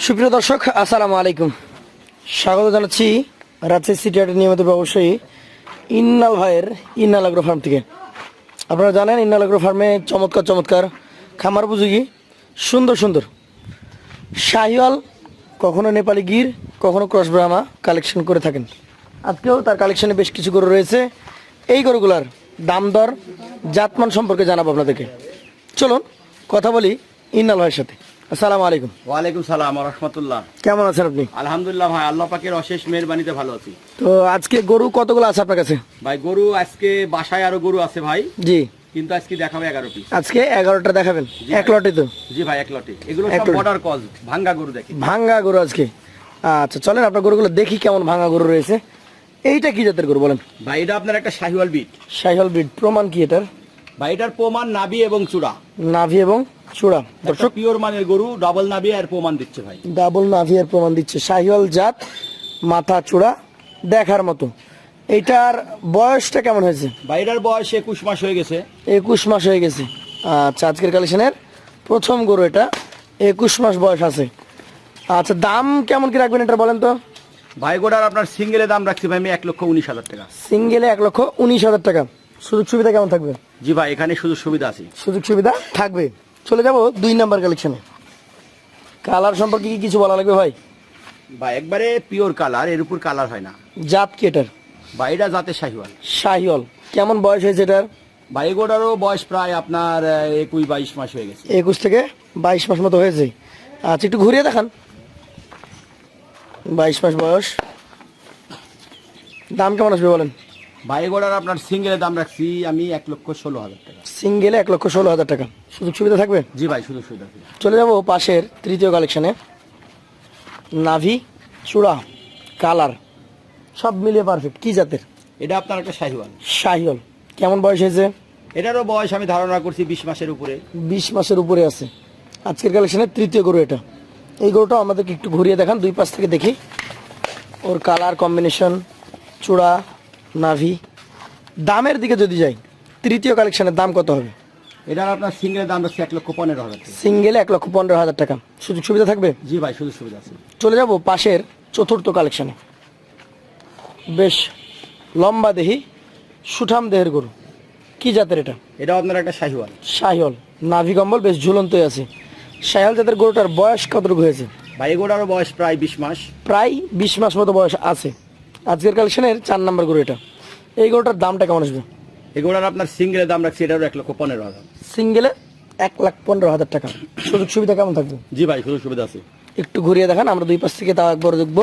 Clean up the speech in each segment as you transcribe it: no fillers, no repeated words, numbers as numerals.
সুপ্রিয় দর্শক, আসসালামু আলাইকুম। স্বাগত জানাচ্ছি রাজশাহী সিটি হাটের নিয়মিত ব্যবসায়ী ইন্নাল ভাইয়ের ইন্নাল এগ্রো ফার্ম থেকে। আপনারা জানেন ইন্নাল এগ্রো ফার্মে চমৎকার চমৎকার খামার উপযোগী সুন্দর সুন্দর শাহিওয়াল, কখনো নেপালি গির, কখনো ক্রস ব্রাহ্মা কালেকশন করে থাকেন। আজকেও তার কালেকশনে বেশ কিছু গরু রয়েছে। এই গরুগুলার দাম দর জাতমান সম্পর্কে জানাবো আপনাদেরকে। চলুন কথা বলি ইন্নাল ভাইয়ের সাথে। আসসালামু আলাইকুম। ওয়ালাইকুম সালাম ওয়া রাহমাতুল্লাহ। কেমন আছেন আপনি? আলহামদুলিল্লাহ ভাই, আল্লাহ পাকের অশেষ মেহেরবানিতে ভালো আছি। তো আজকে গরু কতগুলো আছে আপনার কাছে? ভাই গরু আজকে বাসায় আরো গরু আছে ভাই, জি। কিন্তু আজকে দেখাবো 11 পিস। আজকে 11টা দেখাবেন? জি এক ভাই। লটে তো? জি ভাই, এক লটে। এগুলো এক সব লটে। বর্ডার কজ, ভাঙ্গা গরু দেখি। ভাঙ্গা গরু আজকে। আচ্ছা চলেন আপনার গরুগুলো দেখি কেমন ভাঙ্গা গরু রয়েছে। এইটা কি জাতের গরু বলেন? ভাই এটা আপনার একটা শাহিওয়াল বিট। শাহিওয়াল ব্রিড। প্রমাণ কি এটার? ভাই এটার প্রমাণ নাভি এবং চূড়া, নাভি এবং চূড়া। দর্শক দর্শক, পিওর মানের গরু, ডাবল নাভি আর প্রমাণ দিচ্ছে ভাই। ডাবল নাভি এর প্রমাণ দিচ্ছে। শাহিওয়াল জাত, মাথা চূড়া দেখার মতো। এইটার বয়সটা কেমন হয়েছে? ভাই এটার বয়স 21 মাস হয়ে গেছে। 21 মাস হয়ে গেছে। আচ্ছা, আজকের কালেকশনের প্রথম গরু এটা, 21 মাস বয়স আছে। আচ্ছা, দাম কেমন কি রাখবেন এটা বলেন তো? ভাই গোটার আপনার সিঙ্গেলে দাম রাখছি ভাই আমি 1,19,000 টাকা। সিঙ্গেলে 1,19,000 টাকা। সুযোগ সুবিধা কেমন থাকবে? জি ভাই, এখানে সুযোগ সুবিধা আছে। সুযোগ সুবিধা থাকবে। চলে যাব 2 নাম্বার কালেকশনে। কালার সম্পর্কে কি কিছু বলা লাগবে ভাই? ভাই একবারে পিওর কালার, এর উপর কালার হয় না। জাত কি এটার? ভাই এটা জাতে শাহিওয়াল। শাহিওয়াল। কেমন বয়স হয়েছে এটার? ভাই গোটারও বয়স প্রায় আপনার 21-22 মাস হয়ে গেছে। 21 থেকে 22 মাস মতো হয়েছে। আচ্ছা, একটু ঘুরিয়ে দেখান। 22 মাস বয়স। দাম কেমন আসবে বলেন? ভাই গোটার আপনার সিঙ্গেলের দাম রাখছি আমি 1,16,000 টাকা। সিঙ্গেলে 1,16,000 টাকা। সুযোগ সুবিধা থাকবে? জি ভাই, সুযোগ সুবিধা আছে। চলে যাব পাশের তৃতীয় কালেকশনে। নাভি, চূড়া, কালার সব মিলিয়ে পারফেক্ট। কি জাতের? এটা আপনার একটা শাহিওয়াল। শাহিওয়াল। কেমন বয়স হয়েছে? এটারও বয়স আমি ধারণা করছি 20 মাসের উপরে। 20 মাসের উপরে আছে। আজকের কালেকশনের তৃতীয় গরু এটা। এই গরুটা আমাদেরকে একটু ঘুরিয়ে দেখান, দুই পাশ থেকে দেখি। ওর কালার কম্বিনেশন, চূড়া, নাভি। দামের দিকে যদি যাই, তৃতীয় কালেকশনের দাম কত হবে? এটার আপনার সিঙ্গেলের দাম রাখছি 1,15,000 টাকা। সিঙ্গেলে 1,15,000 টাকা। সুযোগ সুবিধা থাকবে? জি ভাই, সুযোগ সুবিধা আছে। চলে যাব পাশের চতুর্থ কালেকশনে। বেশ লম্বা দেহি, সুঠাম দেহের গরু। কি জাতের এটা? এটা আপনার একটা শাহিওয়াল। শাহিওয়াল। নাভি কম্বল বেশ ঝুলন্তই আছে। শাহিওয়াল জাতের গরুটার বয়স কতটুকু হয়েছে? ভাই গোটারও বয়স প্রায় 20 মাস। প্রায় 20 মাস মতো বয়স আছে। আজকের কালেকশনের 4 নাম্বার গরু এটা। এই গরুটার দামটা কেমন আসবে? এই গোটার আপনার সিঙ্গেলের দাম রাখছি এটারও 1,15,000। সিঙ্গেলে 1,15,000 টাকা। সুযোগ সুবিধা কেমন থাকবে? জি ভাই, সুযোগ সুবিধা আছে। একটু ঘুরিয়ে দেখান, আমরা দুই পাশ থেকে তাও একবার দেখবো।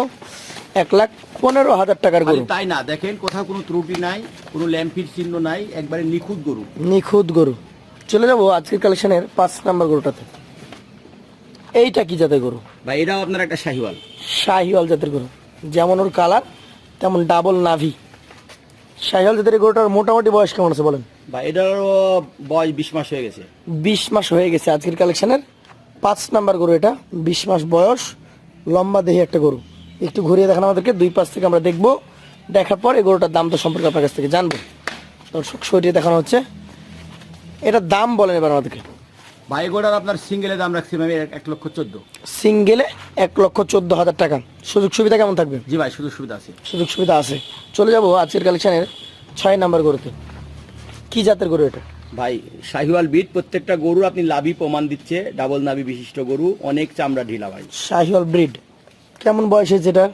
1,15,000 টাকার খালি গরু। তাই না, দেখেন কোথাও কোনো ত্রুটি নাই, কোনো ল্যাম্পির চিহ্ন নাই, একবারে নিখুঁত গরু। নিখুঁত গরু। চলে যাবো আজকের কালেকশনের 5 নাম্বার গরুটাতে। এইটা কি জাতের গরু? ভাই এটাও আপনার একটা শাহিওয়াল। শাহিওয়াল জাতের গরু। যেমন ওর কালার তেমন ডাবল নাভি। শাহিওয়াল জাতের গরুটার মোটামুটি বয়স কেমন আছে বলেন? ভাই এটারও বয়স 20 মাস হয়ে গেছে। 20 মাস হয়ে গেছে। আজকের কালেকশনের 5 নাম্বার গরু এটা। 20 মাস বয়স, লম্বা দেহি একটা গরু। একটু ঘুরিয়ে দেখান আমাদেরকে, দুই পাশ থেকে আমরা দেখবো। দেখার পর এই গরুটার দাম তো সম্পর্কে আপনার কাছ থেকে জানবো। দর্শক সরিয়ে দেখানো হচ্ছে। এটার দাম বলেন এবার আমাদেরকে। ভাই গোটার আপনার সিঙ্গেলের দাম রাখছি আমি 1,14,000। সিঙ্গেলে 1,14,000 টাকা। সুযোগ সুবিধা কেমন থাকবে? জি ভাই, সুযোগ সুবিধা আছে। সুযোগ সুবিধা আছে। চলে যাব আজকের কালেকশনের 6 নাম্বার গরুতে। কি জাতের গরু এটা? ভাই শাহিওয়াল বিট, প্রত্যেকটা গরু আপনি লাভি প্রমাণ দিচ্ছে, ডাবল নাভি বিশিষ্ট গরু, অনেক চামড়া ঢিলা ভাই। শাহিওয়াল ব্রিড। কেমন বয়স হয়েছে এটা?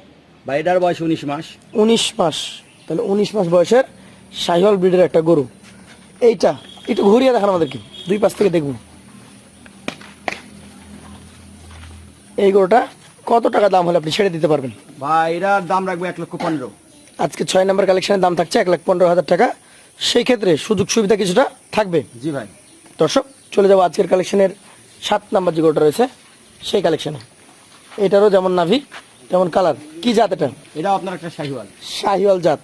ভাই এটার বয়স 19 মাস। 19 মাস। তাহলে 19 মাস বয়সের শাহিওয়াল ব্রিডের একটা গরু। এইটা একটু ঘুরিয়ে দেখান আমাদেরকে, দুই পাশ থেকে দেখবো। এই গরুটা কত টাকা দাম হলে আপনি ছেড়ে দিতে পারবেন? ভাই এটার দাম রাখবো 1,15,000। আজকে 6 নাম্বার কালেকশনের দাম থাকছে 1,15,000 টাকা। সেই ক্ষেত্রে সুযোগ সুবিধা কিছুটা থাকবে। জি ভাই। দর্শক চলে যাবো আজকের কালেকশনের 7 নাম্বার যে গরুটা রয়েছে সেই কালেকশনে। এটারও যেমন নাভি তেমন কালার। কি জাত এটা? এটা আপনার একটা শাহিওয়াল। শাহিওয়াল জাত।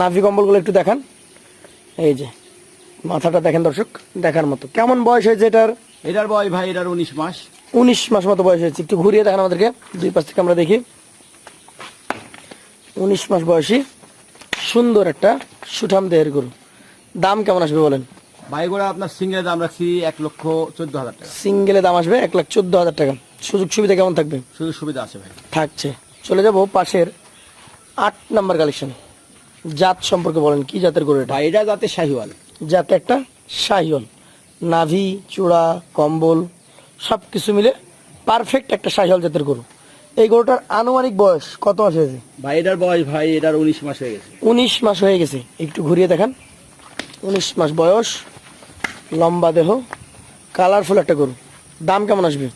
নাভি কম্বলগুলো একটু দেখান। এই যে মাথাটা দেখেন দর্শক, দেখার মতো। কেমন বয়স হয়েছে এটার? এটার বয়স ভাই এটার 19 মাস। 19 মাস মতো বয়স হয়েছে। একটু ঘুরিয়ে দেখান আমাদেরকে, দুই পাশ থেকে আমরা দেখি। 19 মাস বয়সী সুন্দর একটা সুঠাম দেহের গরু। দাম কেমন আসবে বলেন? ভাই গোটা আপনার সিঙ্গেলের দাম রাখছি 1,14,000 টাকা। সিঙ্গেলে দাম আসবে 1,14,000 টাকা। সুযোগ সুবিধা কেমন থাকবে? সুযোগ সুবিধা আছে ভাই। থাকছে। চলে যাব পাশের 8 নাম্বার কালেকশন। জাত সম্পর্কে বলেন, কি জাতের গরু এটা? ভাই এটা যাতে শাহিওয়াল। জাতে একটা শাহিওয়াল, নাভি চূড়া কম্বল সব কিছু মিলে পারফেক্ট একটা শাহিওয়াল জাতের গরু। এই গরুটার আনুমানিক বয়স কত মাস হয়েছে? ভাই এটার বয়স ভাই এটার 19 মাস হয়ে গেছে। 19 মাস হয়ে গেছে। একটু ঘুরিয়ে দেখান। 19 মাস বয়স, লম্বা দেহ, কালারফুল একটা গরু। দাম কেমন আসবে?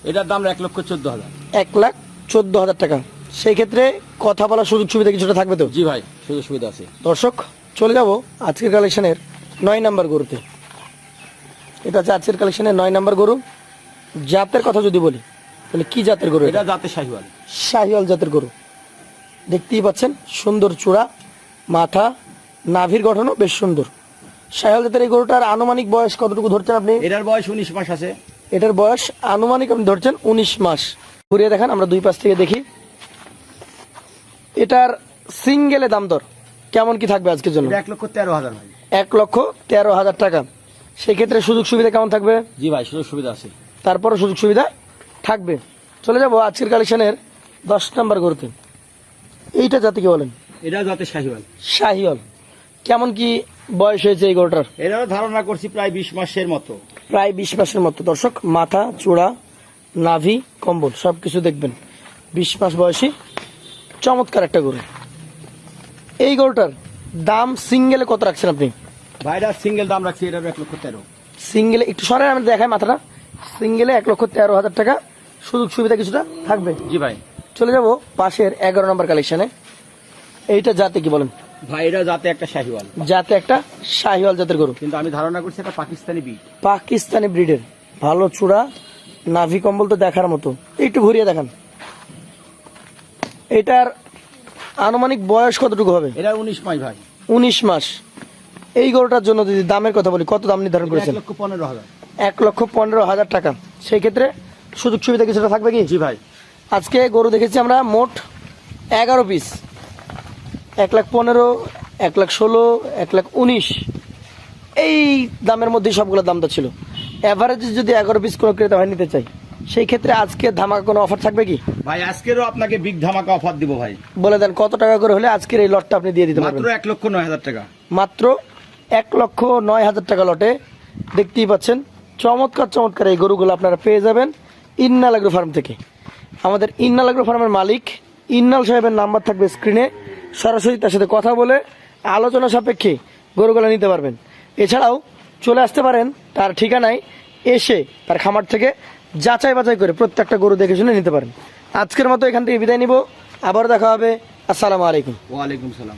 এটার দাম 1,14,000। 1,14,000 টাকা। সেই ক্ষেত্রে কথা বলার সুযোগ সুবিধা কিছুটা থাকবে তো? জি ভাই, সুযোগ সুবিধা আছে। দর্শক, চলে যাব আজকের কালেকশনের 9 নাম্বার গরুতে। এটা হচ্ছে আজকের কালেকশনের 9 নাম্বার গরু। জাতের কথা যদি বলি তাহলে কি জাতের গরু এটা এটা? যাতে শাহিওয়াল। শাহিওয়াল জাতের গরু। দেখতেই পাচ্ছেন সুন্দর চূড়া, মাথা, নাভির গঠনও বেশ সুন্দর। শাহিওয়াল জাতের এই গরুটার আনুমানিক বয়স কতটুকু ধরছেন আপনি? এটার বয়স 19 মাস আছে। এটার বয়স আনুমানিক আপনি ধরছেন 19 মাস। ঘুরিয়ে দেখান, আমরা দুই পাশ থেকে দেখি। এটার সিঙ্গেলে দাম দর কেমন কি থাকবে আজকের জন্য? এটা 1,13,000 ভাই। 1,13,000 টাকা। সেই ক্ষেত্রে সুযোগ সুবিধা কেমন থাকবে? জি ভাই, সুযোগ সুবিধা আছে। তারপরে সুযোগ সুবিধা থাকবে। চলে যাব আজকের কালেকশনের 10 নাম্বার গরুতে। এইটা জাতি কি বলেন? এটা যাতে শাহিওয়াল। শাহিওয়াল। কেমন কি বয়স হয়েছে এই গরুটার? এটারও ধারণা করছি প্রায় 20 মাসের মতো। প্রায় 20 মাসের মতো। দর্শক, মাথা চূড়া নাভি কম্বল সবকিছু দেখবেন। 20 মাস বয়সী চমৎকার একটা গরু। এই গরুটার দাম সিঙ্গেলে কত রাখছেন আপনি? ভাইরা সিঙ্গেল দাম রাখছি এটার 1,13,000। সিঙ্গেলে একটু সরাই আমি দেখাই মাথাটা। সিঙ্গেলে 1,13,000 টাকা। সুযোগ সুবিধা কিছুটা থাকবে। জি ভাই। চলে যাব পাশের 11 নম্বর কালেকশনে। এইটা জাতে কি বলেন? ভাই এটা যাতে একটা শাহিওয়াল, জাতে একটা শাহিওয়াল জাতের গরু। কিন্তু আমি ধারণা করছি এটা পাকিস্তানি বিট। পাকিস্তানি ব্রিডের, ভালো চূড়া, নাভি কম্বল তো দেখার মতো। একটু ঘুরিয়ে দেখান। এটার আনুমানিক বয়স কতটুকু হবে? এটা 19 মাস ভাই। 19 মাস। এই গরুটার জন্য যদি দামের কথা বলি, কত দাম নির্ধারণ করেছেন? 1,15,000। 1,15,000 টাকা। সেই ক্ষেত্রে সুযোগ সুবিধা কিছুটা থাকবে কি? জি ভাই। আজকে গরু দেখেছি আমরা মোট 11 পিস। 1,15,000, 1,16,000, 1,19,000 এই দামের মধ্যে সবগুলো দামটা ছিল। এভারেজে যদি 11 পিস কোনো ক্রেতা ভাই নিতে চাই, সেই ক্ষেত্রে আজকে ধামাকা কোনো অফার থাকবে কি? ভাই আজকেরও আপনাকে বিগ ধামাকা অফার দিব ভাই। বলে দেন কত টাকা করে হলে আজকের এই লটটা আপনি দিয়ে দিতে পারবেন? মাত্র 1,09,000 টাকা। মাত্র 1,09,000 টাকা লটে। দেখতেই পাচ্ছেন চমৎকার চমৎকার এই গরুগুলো আপনারা পেয়ে যাবেন ইন্নাল এগ্রো ফার্ম থেকে। আমাদের ইন্নাল এগ্রো ফার্মের মালিক ইন্নাল সাহেবের নাম্বার থাকবে স্ক্রিনে। সরাসরি তার সাথে কথা বলে আলোচনা সাপেক্ষে গরুগুলো নিতে পারবেন। এছাড়াও চলে আসতে পারেন তার ঠিকানায়, এসে তার খামার থেকে যাচাই বাছাই করে প্রত্যেকটা গরু দেখে শুনে নিতে পারেন। আজকের মতো এখান থেকে বিদায় নিব। আবার দেখা হবে। আসসালামু আলাইকুম। ওয়ালাইকুম সালাম।